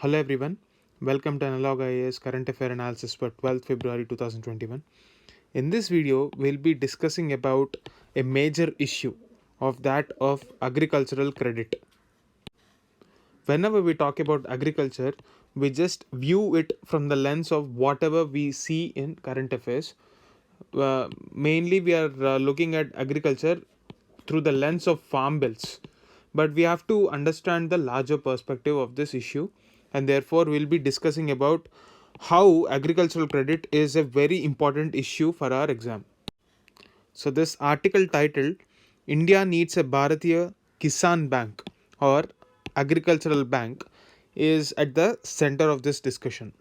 Hello everyone, welcome to Analog IAS Current Affair Analysis for 12th February 2021. In this video, we'll be discussing about a major issue of that of agricultural credit. Whenever we talk about agriculture, we just view it from the lens of whatever we see in current affairs. Mainly, we are looking at agriculture through the lens of farm bills, but we have to understand the larger perspective of this issue, and therefore we'll be discussing about how agricultural credit is a very important issue for our exam. So this article titled India needs a Bharatiya Kisan Bank or agricultural bank is at the center of this discussion.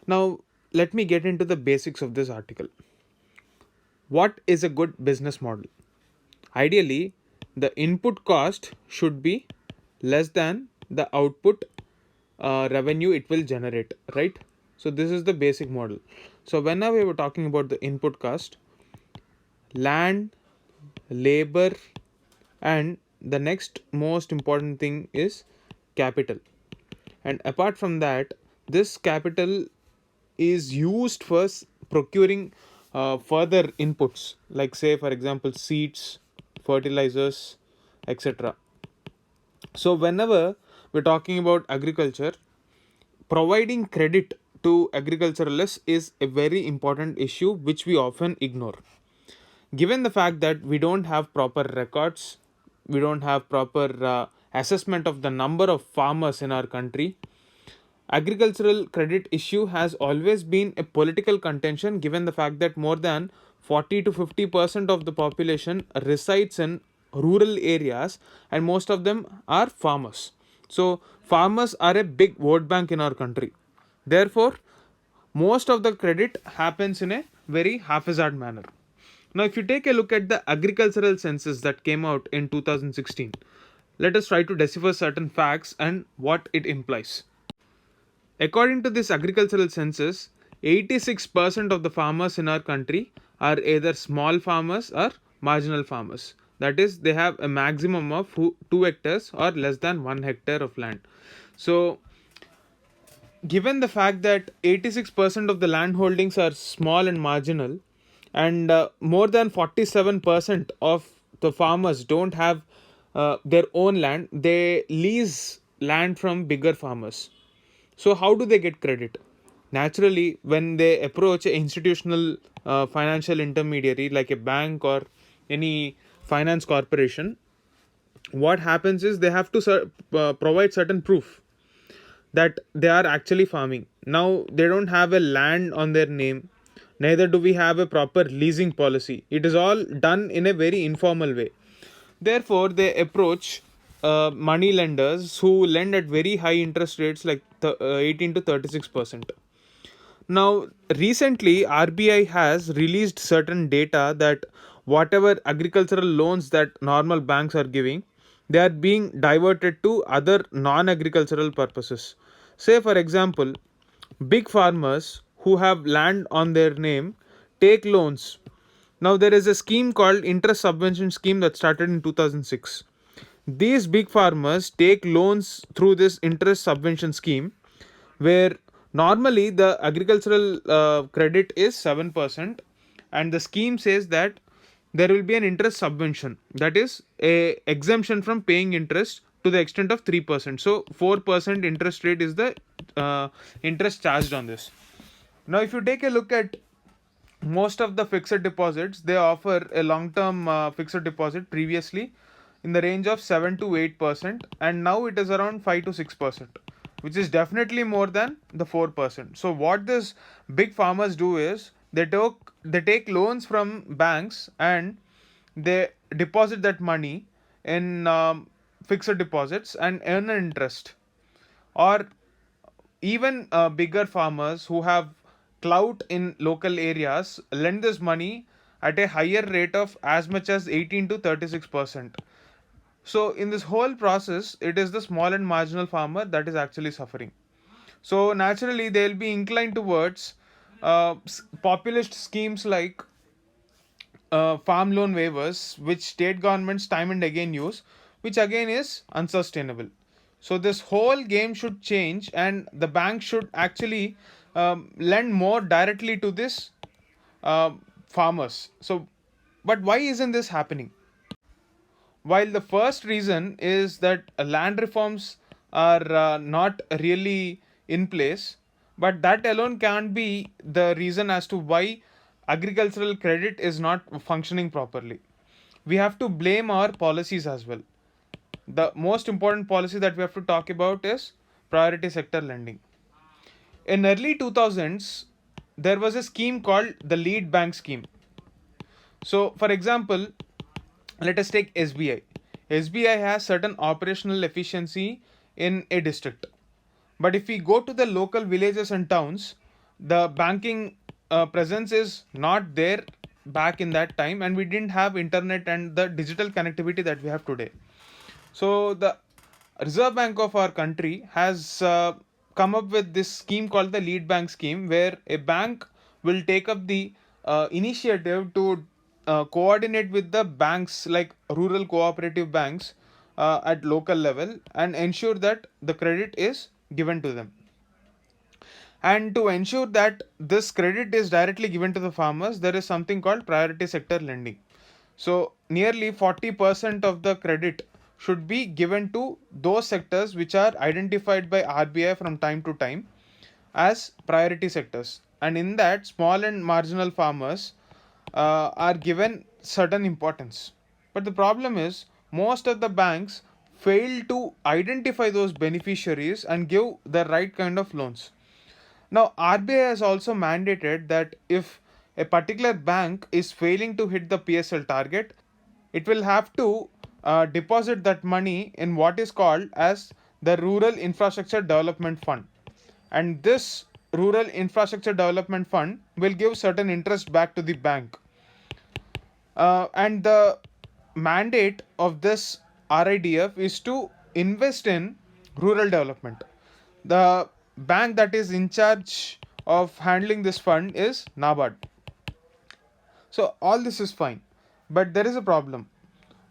Now let me get into the basics of this article. What is a good business model? Ideally, the input cost should be less than the output revenue it will generate, right? So this is the basic model. So whenever we were talking about the input cost, land, labor, and the next most important thing is capital. And apart from that, this capital is used for procuring further inputs, like say for example seeds, fertilizers, etc. So whenever we're talking about agriculture, providing credit to agriculturalists is a very important issue which we often ignore. Given the fact that we don't have proper records, we don't have proper assessment of the number of farmers in our country, agricultural credit issue has always been a political contention, given the fact that more than 40 to 50% of the population resides in rural areas and most of them are farmers. So farmers are a big vote bank in our country. Therefore, most of the credit happens in a very haphazard manner. Now, if you take a look at the agricultural census that came out in 2016, let us try to decipher certain facts and what it implies. According to this agricultural census, 86% of the farmers in our country are either small farmers or marginal farmers. That is, they have a maximum of 2 hectares or less than 1 hectare of land. So, given the fact that 86% of the land holdings are small and marginal, and more than 47% of the farmers don't have their own land, they lease land from bigger farmers. So how do they get credit? Naturally, when they approach an institutional financial intermediary like a bank or any finance corporation, what happens is they have to provide certain proof that they are actually farming. Now they don't have a land on their name, neither do we have a proper leasing policy. It is all done in a very informal way. Therefore, they approach money lenders who lend at very high interest rates like 18 to 36%. Now, recently, RBI has released certain data that whatever agricultural loans that normal banks are giving, they are being diverted to other non agricultural purposes. Say, for example, big farmers who have land on their name take loans. Now, there is a scheme called Interest Subvention Scheme that started in 2006. These big farmers take loans through this interest subvention scheme, where normally the agricultural credit is 7%, and the scheme says that there will be an interest subvention, that is a exemption from paying interest to the extent of 3%. So 4% interest rate is the interest charged on this. Now if you take a look at most of the fixed deposits, they offer a long term fixed deposit previously in the range of 7 to 8%, and now it is around 5 to 6%, which is definitely more than the 4%. So what this big farmers do is they take loans from banks and they deposit that money in fixed deposits and earn an interest. Or even bigger farmers who have clout in local areas lend this money at a higher rate of as much as 18 to 36%. So in this whole process, it is the small and marginal farmer that is actually suffering. So naturally, they will be inclined towards populist schemes like farm loan waivers, which state governments time and again use, which again is unsustainable. So this whole game should change, and the bank should actually lend more directly to this farmers. So, but why isn't this happening? While the first reason is that land reforms are not really in place, but that alone can't be the reason as to why agricultural credit is not functioning properly. We have to blame our policies as well. The most important policy that we have to talk about is priority sector lending. In early 2000s, there was a scheme called the lead bank scheme. So, for example, let us take SBI. SBI has certain operational efficiency in a district. But if we go to the local villages and towns, the banking presence is not there back in that time, and we didn't have internet and the digital connectivity that we have today. So the Reserve Bank of our country has come up with this scheme called the lead bank scheme, where a bank will take up the initiative to coordinate with the banks like rural cooperative banks at local level and ensure that the credit is given to them. And to ensure that this credit is directly given to the farmers, there is something called priority sector lending. So, nearly 40% of the credit should be given to those sectors which are identified by RBI from time to time as priority sectors. And in that, small and marginal farmers are given certain importance. But the problem is, most of the banks fail to identify those beneficiaries and give the right kind of loans. Now, RBI has also mandated that if a particular bank is failing to hit the PSL target, it will have to deposit that money in what is called as the Rural Infrastructure Development Fund. And this Rural Infrastructure Development Fund will give certain interest back to the bank. And the mandate of this RIDF is to invest in rural development. The bank that is in charge of handling this fund is NABARD. So all this is fine, but there is a problem.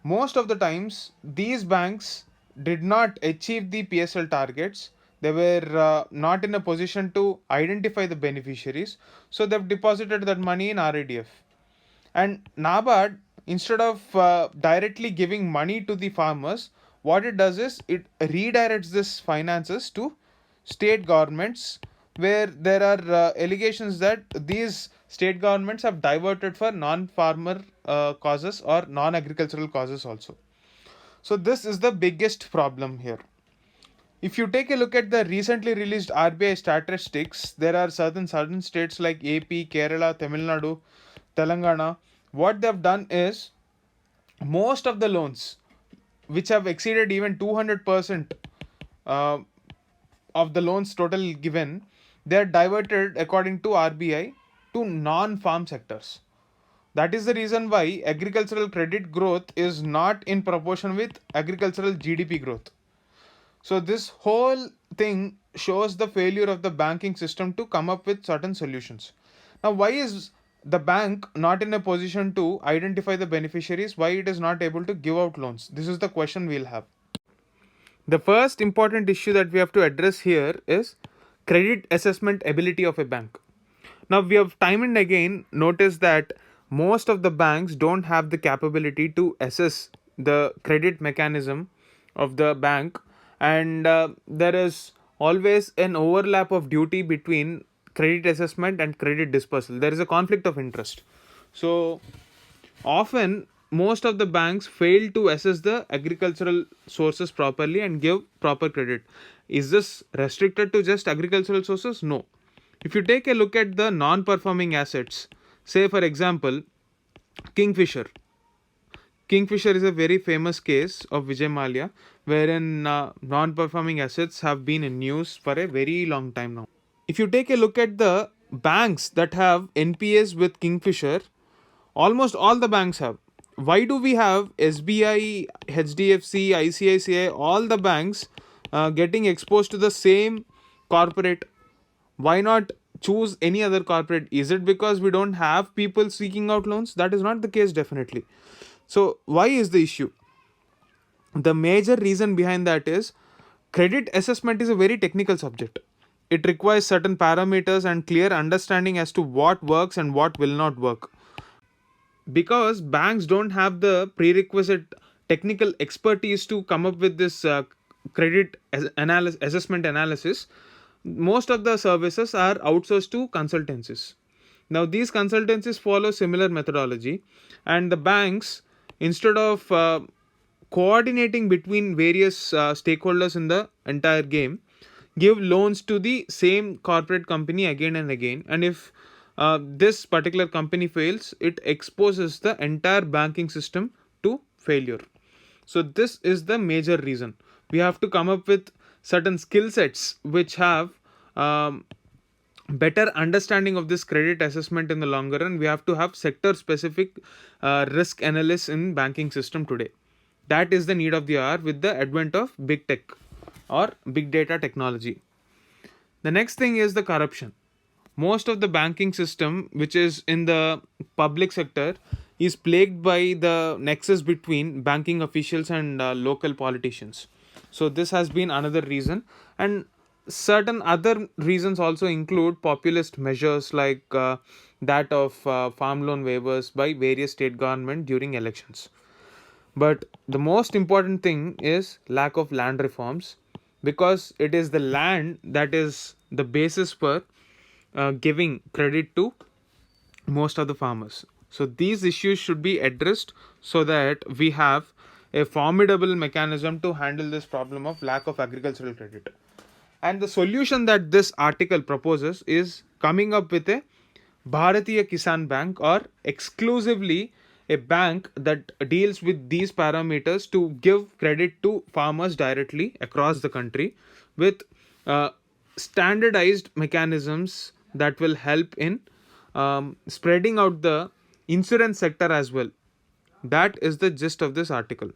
Most of the times, these banks did not achieve the PSL targets. They were not in a position to identify the beneficiaries, so they've deposited that money in RIDF. And NABARD, instead of directly giving money to the farmers, what it does is it redirects this finances to state governments, where there are allegations that these state governments have diverted for non-farmer causes or non-agricultural causes also. So this is the biggest problem here. If you take a look at the recently released RBI statistics, there are certain states like AP, Kerala, Tamil Nadu, Telangana. What they've done is, most of the loans which have exceeded even 200% uh, of the loans total given, they are diverted according to RBI to non-farm sectors. That is the reason why agricultural credit growth is not in proportion with agricultural GDP growth. So this whole thing shows the failure of the banking system to come up with certain solutions. Now, why is the bank not in a position to identify the beneficiaries? Why it is not able to give out loans? This is the question we'll have. The first important issue that we have to address here is credit assessment ability of a bank. Now, we have time and again noticed that most of the banks don't have the capability to assess the credit mechanism of the bank, and there is always an overlap of duty between credit assessment and credit dispersal. There is a conflict of interest. So, often most of the banks fail to assess the agricultural sources properly and give proper credit. Is this restricted to just agricultural sources? No. If you take a look at the non-performing assets, say for example, Kingfisher. Kingfisher is a very famous case of Vijay Mallya, wherein non-performing assets have been in news for a very long time now. If you take a look at the banks that have NPAs with Kingfisher, almost all the banks have. Why do we have SBI, HDFC, ICICI, all the banks getting exposed to the same corporate? Why not choose any other corporate? Is it because we don't have people seeking out loans? That is not the case, definitely. So, why is the issue? The major reason behind that is credit assessment is a very technical subject. It requires certain parameters and clear understanding as to what works and what will not work. Because banks don't have the prerequisite technical expertise to come up with this assessment analysis, most of the services are outsourced to consultancies. Now these consultancies follow similar methodology, and the banks, instead of coordinating between various stakeholders in the entire game, give loans to the same corporate company again and again. And if this particular company fails, it exposes the entire banking system to failure. So this is the major reason. We have to come up with certain skill sets which have better understanding of this credit assessment in the longer run. We have to have sector specific risk analysis in banking system today. That is the need of the hour with the advent of big tech or big data technology. The next thing is the corruption. Most of the banking system which is in the public sector is plagued by the nexus between banking officials and local politicians. So this has been another reason, and certain other reasons also include populist measures like that of farm loan waivers by various state government during elections. But the most important thing is lack of land reforms, because it is the land that is the basis for giving credit to most of the farmers. So these issues should be addressed so that we have a formidable mechanism to handle this problem of lack of agricultural credit. And the solution that this article proposes is coming up with a Bharatiya Kisan Bank, or exclusively a bank that deals with these parameters to give credit to farmers directly across the country, with standardized mechanisms that will help in spreading out the insurance sector as well. That is the gist of this article.